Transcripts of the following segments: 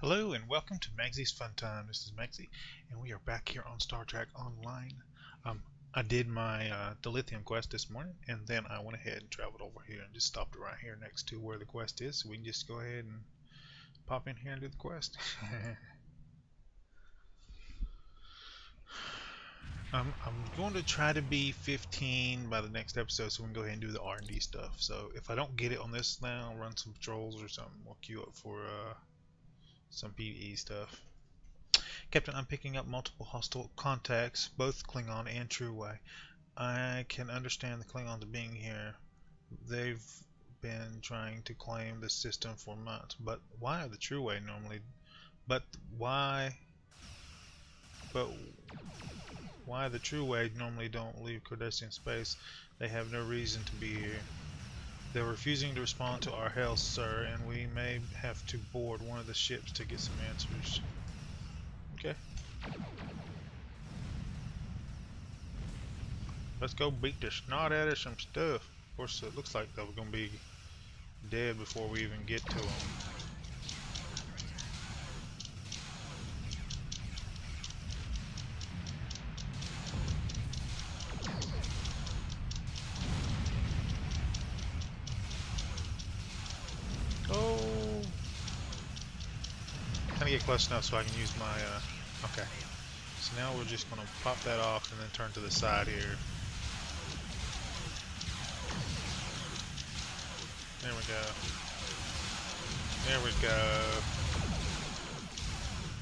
Hello and welcome to Magzie's Fun Time. This is Magzie, and we are back here on Star Trek Online. I did my dilithium quest this morning, and then I went ahead and traveled over here and just stopped right here next to where the quest is, so we can just go ahead and pop in here and do the quest. I'm going to try to be 15 by the next episode, so we can go ahead and do the R&D stuff. So if I don't get it on this now, I'll run some patrols or something. We'll queue up for some PvE stuff. Captain, I'm picking up multiple hostile contacts, both Klingon and True-Way. I can understand the Klingons being here. They've been trying to claim the system for months. But why are the True-Way normally... But why the True-Way normally don't leave Cardassian space? They have no reason to be here. They're refusing to respond to our hail, sir, and we may have to board one of the ships to get some answers. Okay. Let's go beat the snot out of some stuff. Of course, it looks like they're going to be dead before we even get to them. Oh! Kind of get close enough so I can use my, okay. So now we're just going to pop that off and then turn to the side here. There we go. There we go.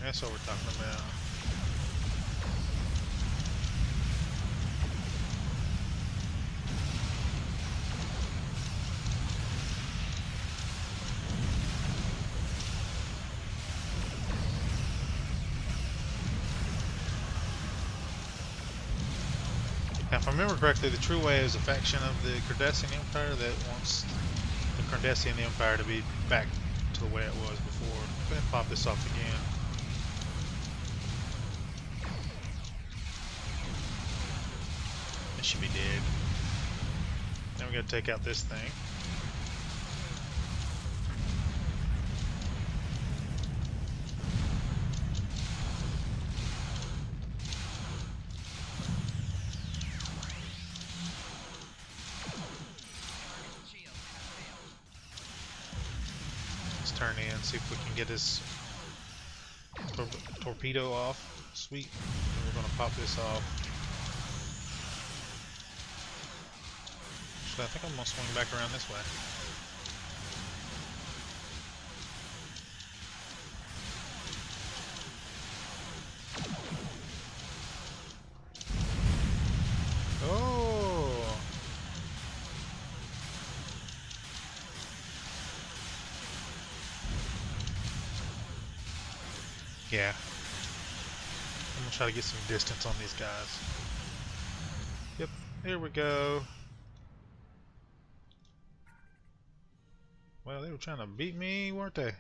That's what we're talking about. Now, if I remember correctly, the True-Way is a faction of the Cardassian Empire that wants the Cardassian Empire to be back to the way it was before. Go ahead and pop this off again. It should be dead. Now we gotta take out this thing. Turn in, see if we can get his torpedo off. Sweet. And we're going to pop this off. Actually, I think I'm going to swing back around this way. Yeah. I'm gonna try to get some distance on these guys. Yep, here we go. Well, they were trying to beat me, weren't they?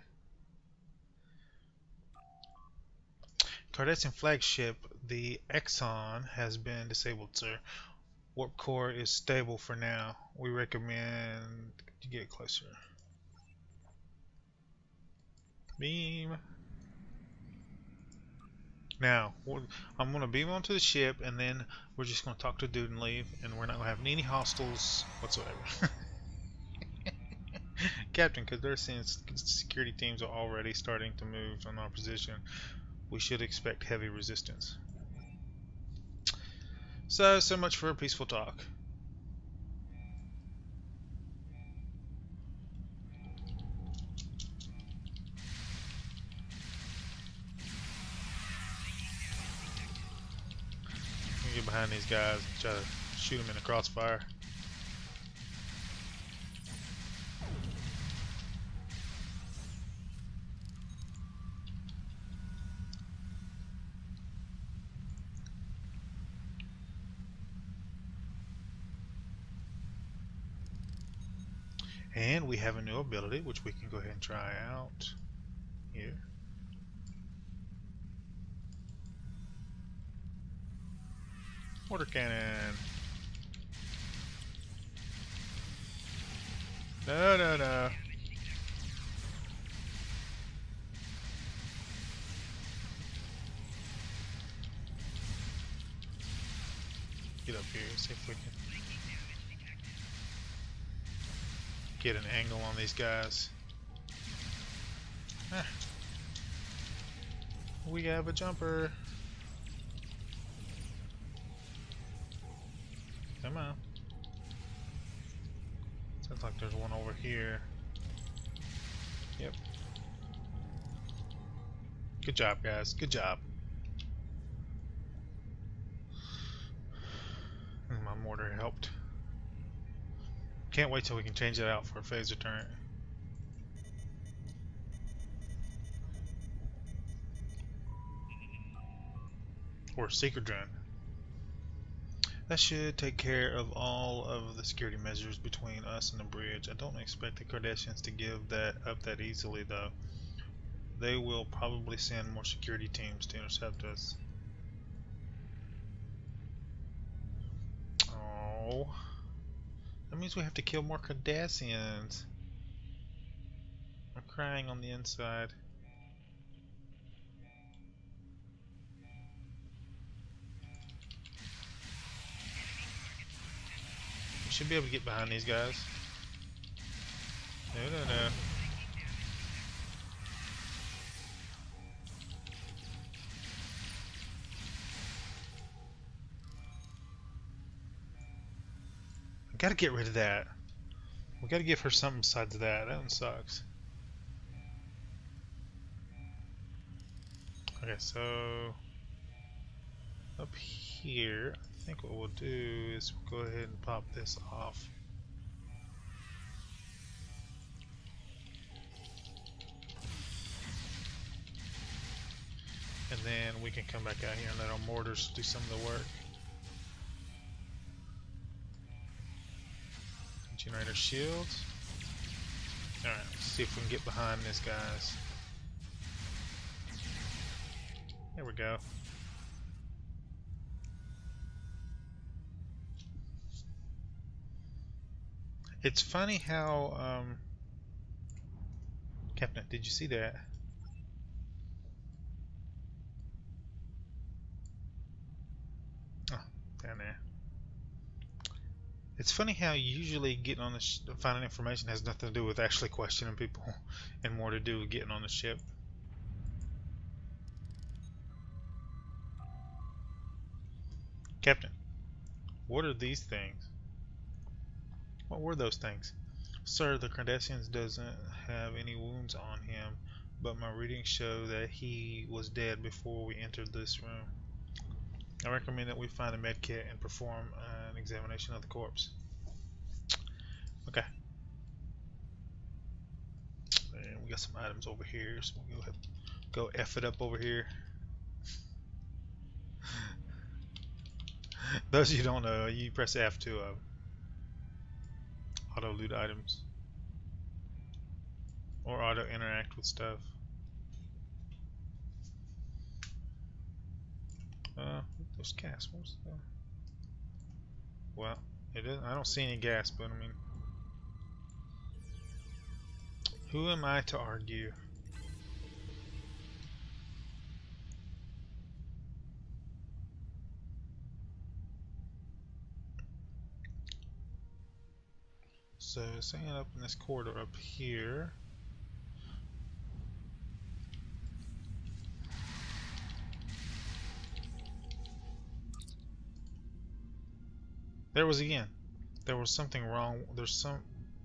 Cardassian flagship, the Exxon, has been disabled, sir. Warp core is stable for now. We recommend you get closer. Beam. Now, I'm going to beam onto the ship, and then we're just going to talk to a dude and leave, and we're not going to have any hostiles whatsoever. Captain, because they're seeing security teams are already starting to move on our position, we should expect heavy resistance. So much for a peaceful talk. Get behind these guys and try to shoot them in the crossfire. And we have a new ability which we can go ahead and try out here. Mortar cannon. No. here. See if we can get an angle on these guys. Ah. We have a jumper. Come on. Sounds like there's one over here. Yep. Good job, guys. Good job. My mortar helped. Can't wait till we can change it out for a phaser turret. Or a seeker drone. That should take care of all of the security measures between us and the bridge. I don't expect the Kardashians to give that up that easily, though. They will probably send more security teams to intercept us. Oh, that means we have to kill more Kardashians. I'm crying on the inside. We should be able to get behind these guys. No. I gotta get rid of that. We gotta give her something besides that. That one sucks. Okay, so up here, I think what we'll do is we'll go ahead and pop this off. And then we can come back out here and let our mortars do some of the work. Generator shields. Alright, let's see if we can get behind these guys. There we go. It's funny how, Captain, did you see that? Oh, down there. It's funny how usually getting on the finding information has nothing to do with actually questioning people and more to do with getting on the ship. Captain, what are these things? What were those things? Sir, the Cardassians doesn't have any wounds on him, but my readings show that he was dead before we entered this room. I recommend that we find a med kit and perform an examination of the corpse. Okay. And we got some items over here, so we'll go ahead, go F it up over here. Those of you who don't know, you press F to auto loot items or auto interact with stuff. There's gas. What's that? Well, it is. I don't see any gas, but I mean, who am I to argue? So, setting up in this corridor up here. There was again. There was something wrong.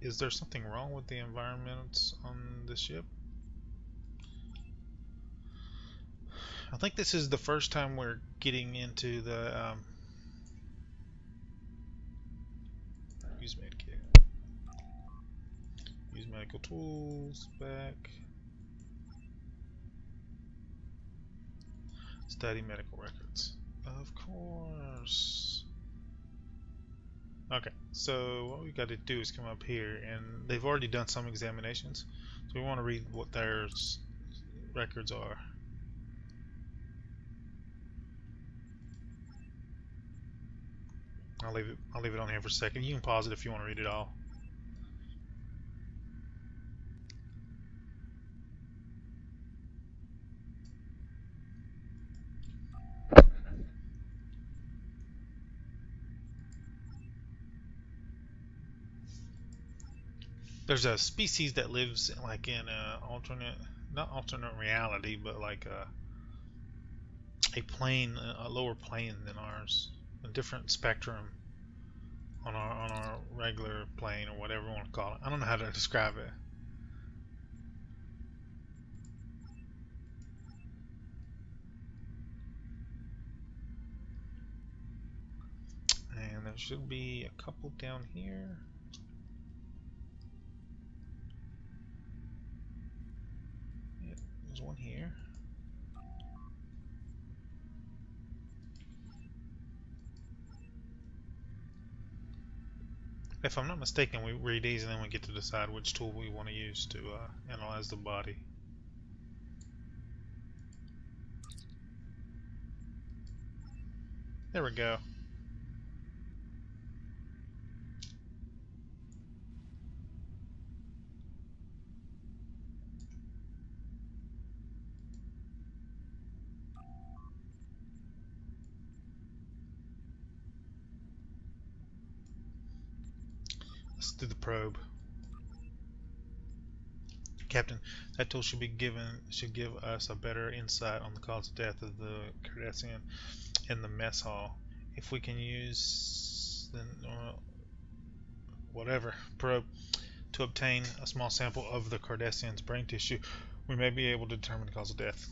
Is there something wrong with the environments on the ship? I think this is the first time we're getting into the use medkit. Use medical tools. Back. Study medical records. Of course. Okay, so what we got to do is come up here, and they've already done some examinations, so we want to read what their records are. I'll leave it on here for a second. You can pause it if you want to read it all. There's a species that lives like in a alternate, not alternate reality, but like a plane, a lower plane than ours, a different spectrum on our regular plane or whatever you want to call it. I don't know how to describe it. And there should be a couple down here. Yep, there's one here. If I'm not mistaken, we read these and then we get to decide which tool we want to use to analyze the body. There we go. Let's do the probe. Captain, that tool should give us a better insight on the cause of death of the Cardassian in the mess hall. If we can use the whatever probe to obtain a small sample of the Cardassian's brain tissue, we may be able to determine the cause of death.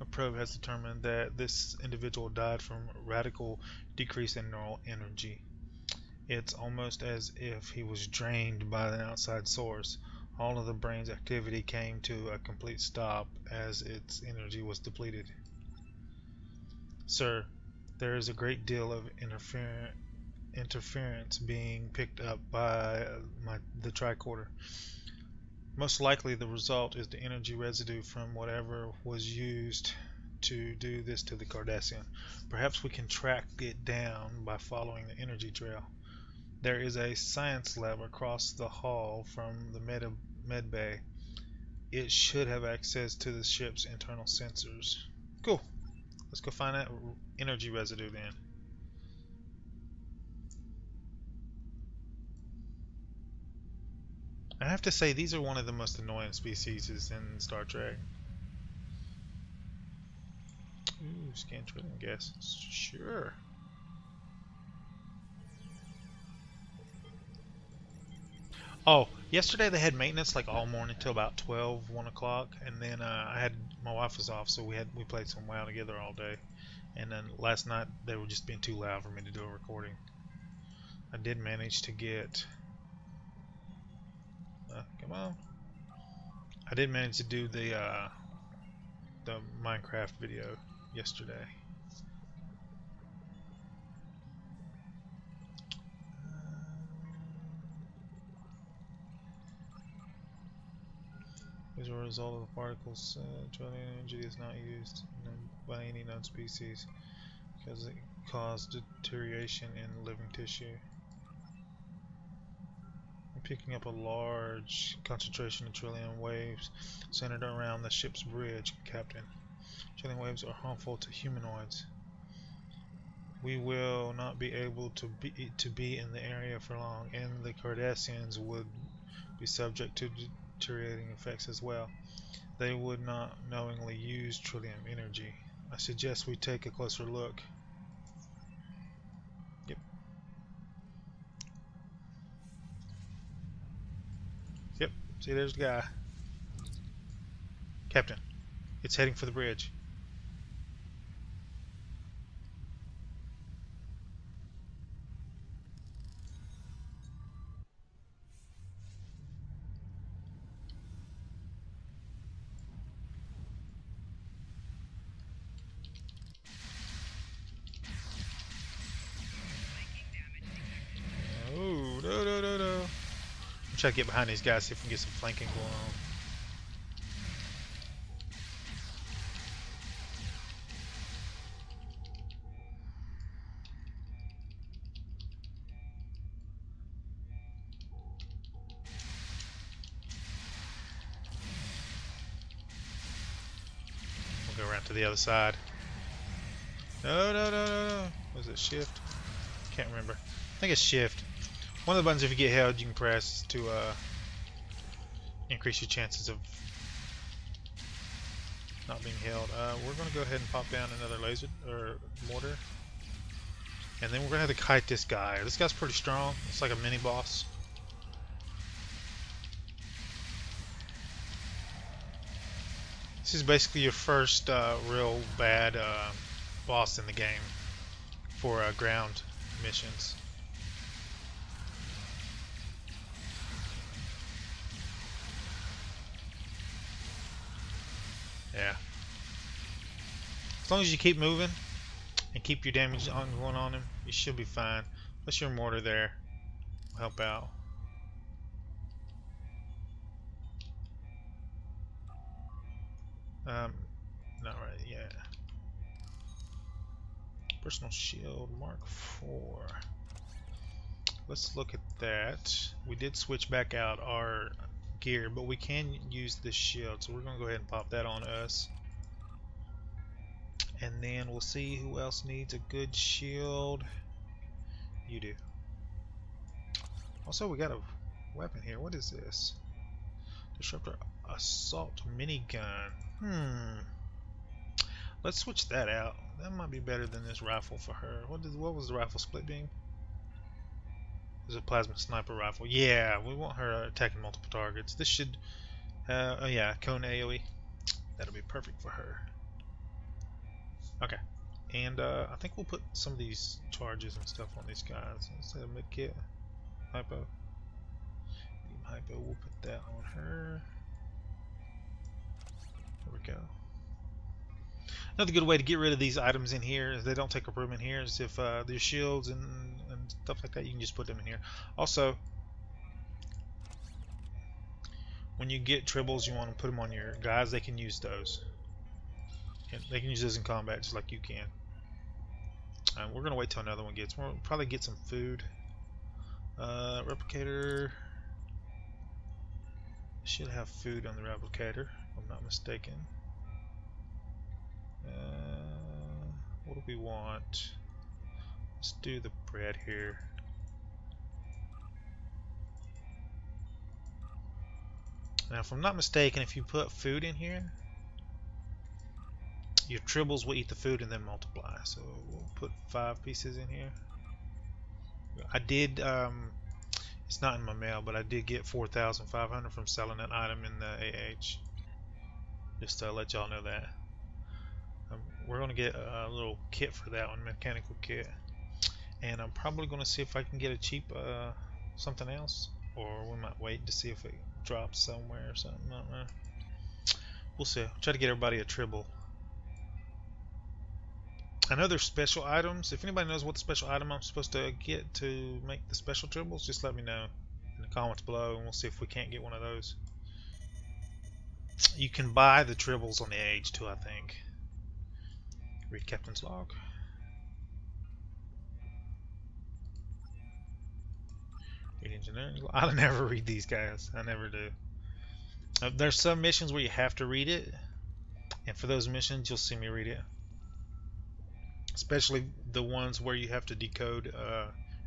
A probe has determined that this individual died from radical decrease in neural energy. It's almost as if he was drained by an outside source. All of the brain's activity came to a complete stop as its energy was depleted. Sir, there is a great deal of interference being picked up by the tricorder. Most likely the result is the energy residue from whatever was used to do this to the Cardassian. Perhaps we can track it down by following the energy trail. There is a science lab across the hall from the med bay. It should have access to the ship's internal sensors. Cool. Let's go find that energy residue then. I have to say, these are one of the most annoying species in Star Trek. Ooh, scan trillium gas. Sure. Oh, yesterday they had maintenance like all morning till about 12, 1 o'clock, and then my wife was off, so we played some WoW together all day. And then last night they were just being too loud for me to do a recording. I did manage to get. Come on. I did manage to do the Minecraft video yesterday. As a result of the particles, trillium energy is not used by any known species because it caused deterioration in living tissue. I'm picking up a large concentration of trillium waves centered around the ship's bridge, Captain. Trillium waves are harmful to humanoids. We will not be able to be in the area for long, and the Cardassians would be subject to deteriorating effects as well. They would not knowingly use trillium energy. I suggest we take a closer look. Yep. Yep. See, there's the guy. Captain, it's heading for the bridge. Oh, no. Try to get behind these guys, see if we can get some flanking going on. We'll go around to the other side. No, no, no, no, no. Was it shift? Can't remember. I think it's shift. One of the buttons, if you get held, you can press to increase your chances of not being held. We're going to go ahead and pop down another laser or mortar. And then we're going to have to kite this guy. This guy's pretty strong. It's like a mini boss. This is basically your first real bad boss in the game for ground missions. Yeah. As long as you keep moving and keep your damage on going on him, you should be fine. Plus your mortar there will help out. Not right yet. Personal shield Mark IV. Let's look at that. We did switch back out our gear, but we can use this shield, so we're gonna go ahead and pop that on us. And then we'll see who else needs a good shield. You do. Also, we got a weapon here. What is this? Disruptor assault minigun. Let's switch that out. That might be better than this rifle for her. What was the rifle split beam? It was a plasma sniper rifle. Yeah, we want her attacking multiple targets. This should, oh yeah, cone AoE. That'll be perfect for her. Okay, and I think we'll put some of these charges and stuff on these guys. Let's say a mid kit, hypo, beam hypo. We'll put that on her. There we go. Another good way to get rid of these items in here is they don't take improvement here. Is if there's shields and stuff like that, you can just put them in here. Also, when you get tribbles, you want to put them on your guys. They can use those. They can use those in combat just like you can. We're gonna wait till another one gets. We'll probably get some food. Replicator should have food on the replicator, if I'm not mistaken. What do we want? Let's do the bread here. Now, if I'm not mistaken, if you put food in here, your tribbles will eat the food and then multiply. So we'll put 5 pieces in here. I did, it's not in my mail, but I did get 4,500 from selling that item in the AH. Just to let y'all know that. We're going to get a little kit for that one, mechanical kit. And I'm probably going to see if I can get a cheap something else. Or we might wait to see if it drops somewhere or something. I don't know. We'll see. I'll try to get everybody a tribble. I know there's special items. If anybody knows what the special item I'm supposed to get to make the special tribbles, just let me know in the comments below and we'll see if we can't get one of those. You can buy the tribbles on the age too, I think. Read Captain's log. Read engineering. I never read these guys. I never do. There's some missions where you have to read it, and for those missions you'll see me read it. Especially the ones where you have to decode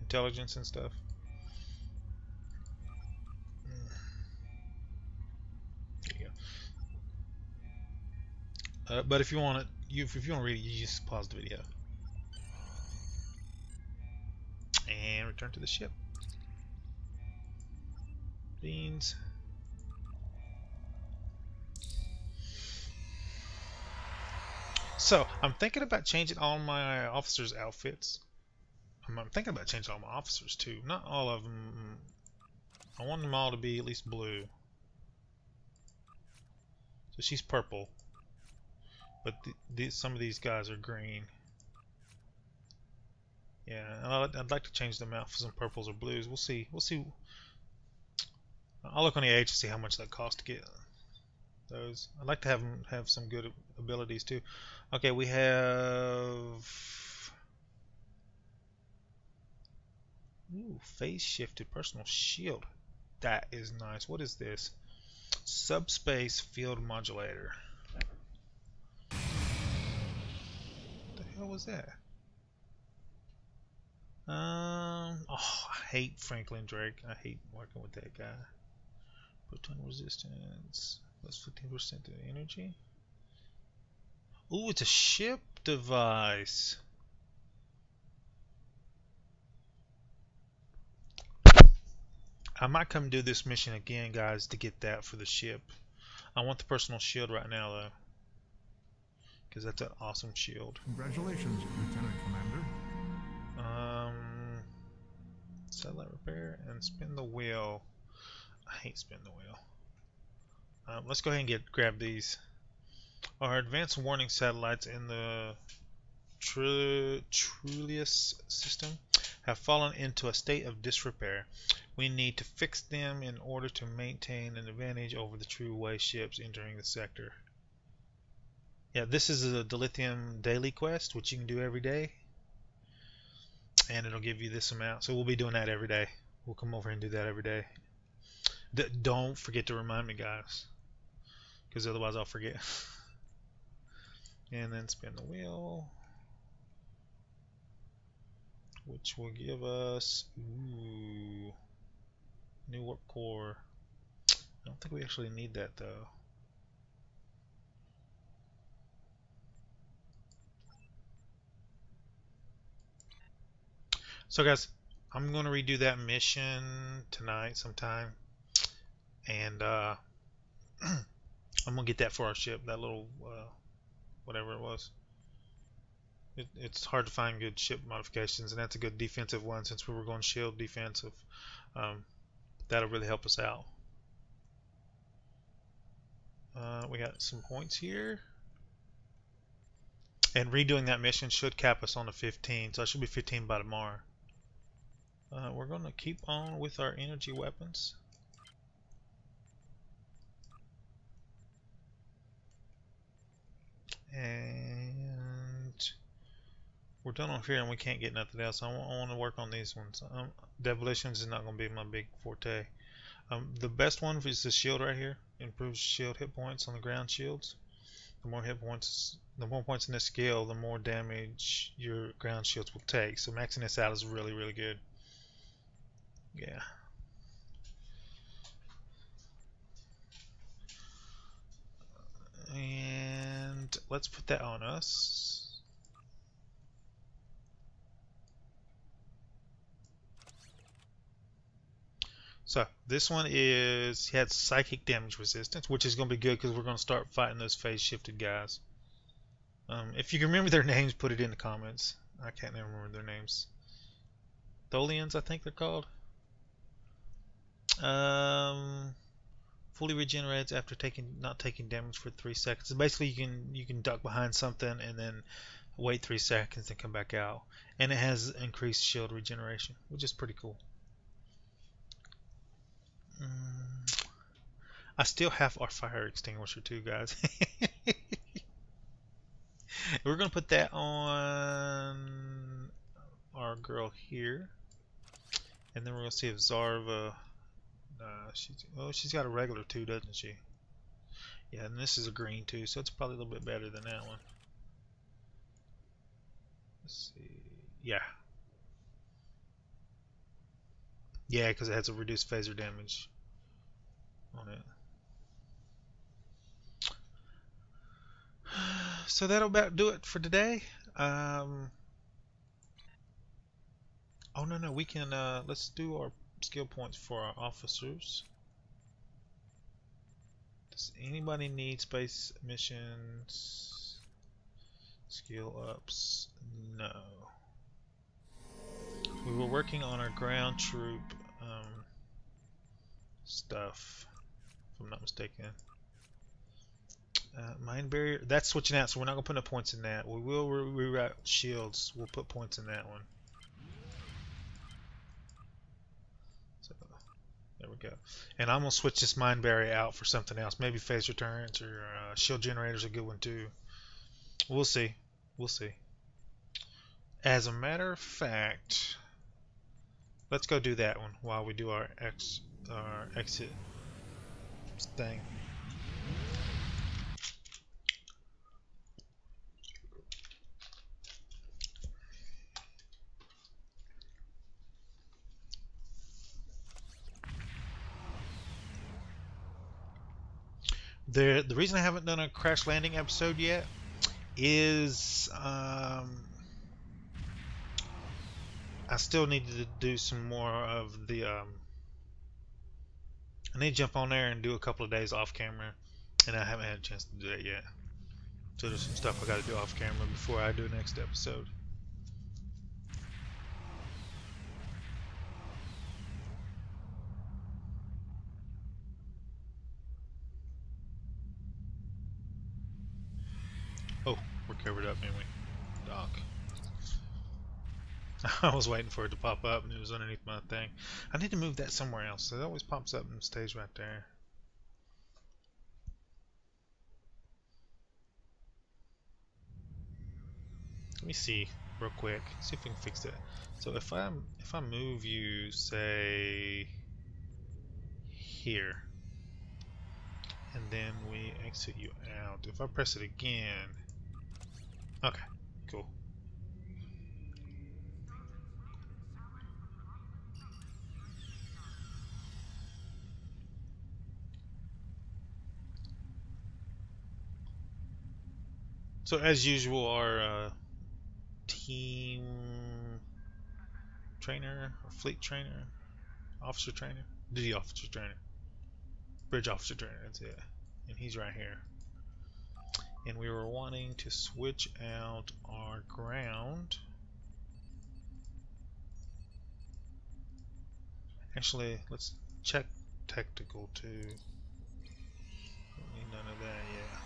intelligence and stuff. There you go. But if you want it, if you want to read it, you just pause the video and return to the ship. Beans. So I'm thinking about changing all my officers' outfits. I'm thinking about changing all my officers too. Not all of them. I want them all to be at least blue. So she's purple, but some of these guys are green. Yeah, I'd like to change them out for some purples or blues. We'll see. We'll see. I'll look on the age to see how much that costs to get those. I'd like to have them have some good abilities too. Okay, we have phase shifted personal shield. That is nice. What is this? Subspace field modulator. What the hell was that? Oh, I hate Franklin Drake. I hate working with that guy. Proton resistance. Plus 15% of energy. Ooh, it's a ship device. I might come do this mission again, guys, to get that for the ship. I want the personal shield right now, though, because that's an awesome shield. Congratulations, Lieutenant Commander. Satellite repair and spin the wheel. I hate spinning the wheel. Let's go ahead and grab these. Our advanced warning satellites in the Trulius system have fallen into a state of disrepair. We need to fix them in order to maintain an advantage over the true way ships entering the sector. Yeah, this is a dilithium daily quest, which you can do every day. And it'll give you this amount. So we'll be doing that every day. We'll come over and do that every day. Don't forget to remind me, guys, because otherwise I'll forget. And then spin the wheel, which will give us new warp core. I don't think we actually need that though. So guys, I'm going to redo that mission tonight sometime, and I'm going to get that for our ship, that little whatever it was. It's hard to find good ship modifications, and that's a good defensive one since we were going shield defensive. That'll really help us out. We got some points here. And redoing that mission should cap us on the 15, so I should be 15 by tomorrow. We're going to keep on with our energy weapons. And we're done on here and we can't get nothing else. I want to work on these ones. Demolitions is not going to be my big forte. The best one is the shield right here. Improves shield hit points on the ground shields. The more hit points, the more points in this skill, the more damage your ground shields will take. So maxing this out is really, really good. Yeah. And let's put that on us. So this one is, he had psychic damage resistance, which is going to be good because we're going to start fighting those phase shifted guys. If you can remember their names, put it in the comments. I can't remember their names. Tholians, I think they're called. Fully regenerates after not taking damage for 3 seconds. So basically, you can duck behind something and then wait 3 seconds and come back out. And it has increased shield regeneration, which is pretty cool. I still have our fire extinguisher too, guys. We're gonna put that on our girl here, and then we're gonna see if Zarva. She's got a regular too, doesn't she? Yeah, and this is a green too, so it's probably a little bit better than that one. Let's see. Yeah. Yeah, because it has a reduced phaser damage on it. So that'll about do it for today. Oh no, we can let's do our skill points for our officers. Does anybody need space missions? Skill ups? No. We were working on our ground troop stuff, if I'm not mistaken. Mine barrier, that's switching out, so we're not going to put no points in that. We will reroute shields. We'll put points in that one. So, there we go. And I'm going to switch this mine barrier out for something else. Maybe phaser turrets or shield generators are a good one too. We'll see. We'll see. As a matter of fact, let's go do that one while we do our exit thing. The reason I haven't done a crash landing episode yet is I still need to do some more of the I need to jump on there and do a couple of days off camera, and I haven't had a chance to do that yet. So there's some stuff I got to do off camera before I do next episode. Oh, we're covered up, anyway. Dock. I was waiting for it to pop up and it was underneath my thing. I need to move that somewhere else. It always pops up and stays right there. Let me see real quick. See if we can fix it. So if I move you, say here, and then we exit you out. If I press it again, okay, cool. So as usual, our team trainer, or fleet trainer, officer trainer, duty officer trainer, bridge officer trainer, that's it. And he's right here. And we were wanting to switch out our ground. Actually, let's check tactical too. Don't need none of that yet.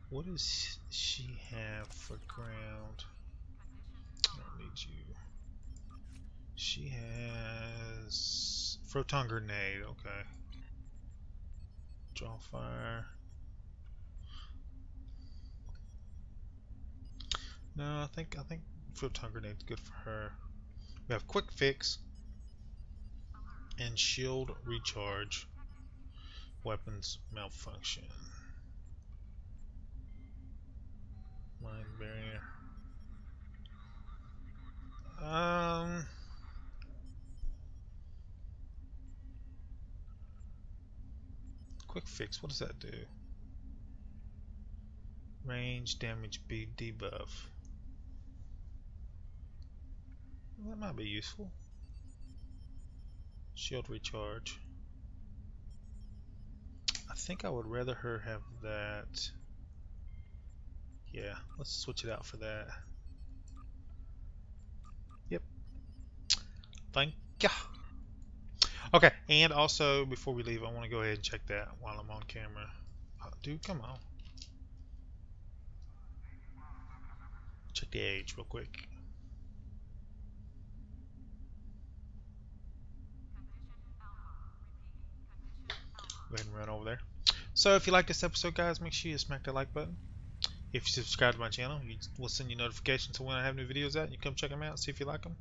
What does she have for ground? I don't need you. She has photon grenade. Okay. Draw fire. No, I think photon grenade's good for her. We have quick fix and shield recharge. Weapons malfunction. Mind barrier. Quick fix. What does that do? Range damage B debuff. Well, that might be useful. Shield recharge. I think I would rather her have that. Yeah, let's switch it out for that. Yep. Thank ya. Okay, and also before we leave, I want to go ahead and check that while I'm on camera. Oh, dude, come on. Check the age real quick. Go ahead and run over there. So if you like this episode, guys, make sure you smack that like button. If you subscribe to my channel, you will send you notifications when I have new videos out. You come check them out, see if you like them.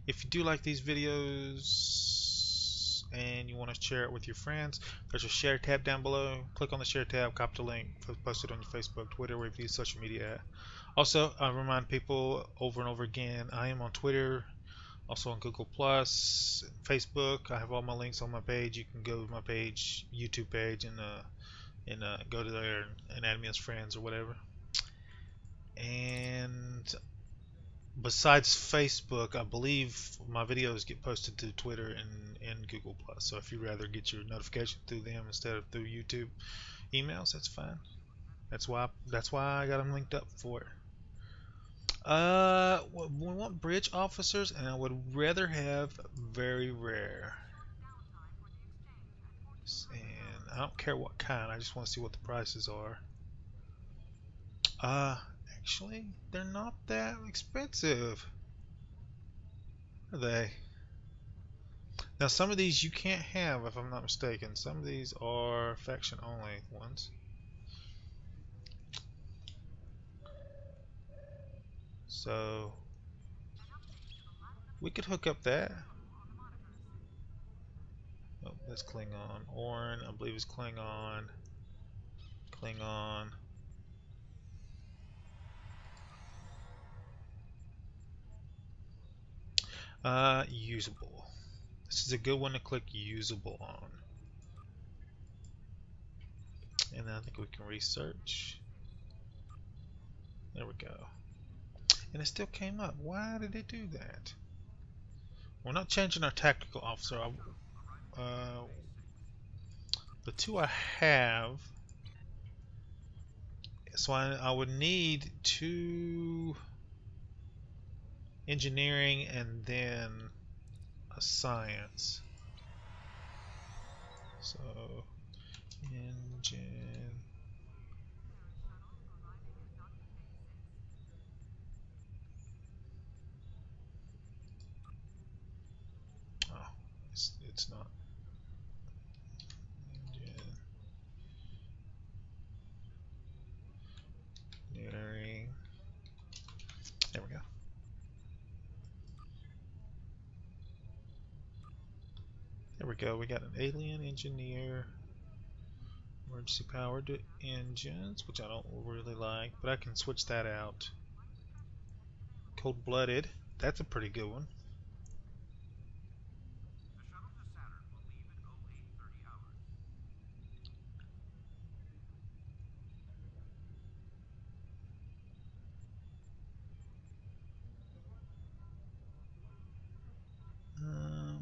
If you do like these videos and you want to share it with your friends, there's a share tab down below. Click on the share tab, copy the link, post it on your Facebook, Twitter, wherever you use social media at. Also, I remind people over and over again, I am on Twitter, also on Google Plus, Facebook. I have all my links on my page. You can go to my page, YouTube page, and go to there and add me as friends or whatever. And besides Facebook, I believe my videos get posted to Twitter and Google Plus. So if you'd rather get your notification through them instead of through YouTube emails, that's fine. That's why I got them linked up for it. We want bridge officers, and I would rather have very rare. And I don't care what kind. I just want to see what the prices are. Actually, they're not that expensive, are they? Now, some of these you can't have, if I'm not mistaken. Some of these are faction only ones. So, we could hook up that. Oh, that's Klingon. Orn, I believe is Klingon. Klingon. Usable. This is a good one to click usable on. And then I think we can research. There we go. And it still came up. Why did it do that? We're not changing our tactical officer. The two I have. So I would need 2 engineering and then a science. So engine. Oh, it's not. Engineering. There we go. There we go. We got an alien engineer. Emergency powered engines, which I don't really like, but I can switch that out. Cold-blooded. That's a pretty good one.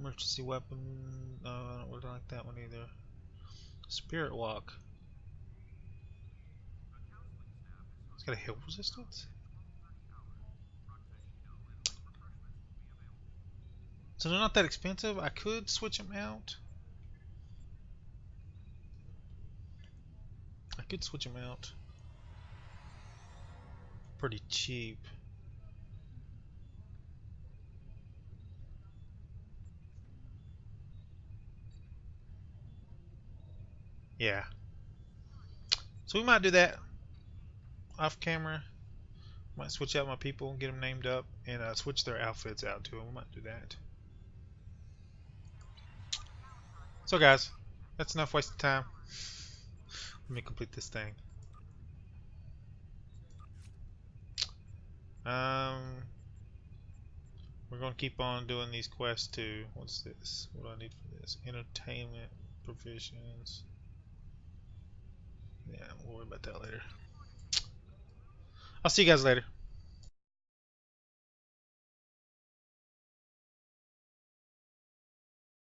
Emergency weapon. No, I don't really like that one either. Spirit walk. It's got a hill resistance. So they're not that expensive. I could switch them out. I could switch them out. Pretty cheap. Yeah. So we might do that off camera. Might switch out my people, get them named up, and switch their outfits out to them. We might do that. So guys, that's enough wasted time. Let me complete this thing. We're gonna keep on doing these quests too. What's this? What do I need for this? Entertainment provisions. Yeah, we'll worry about that later. I'll see you guys later.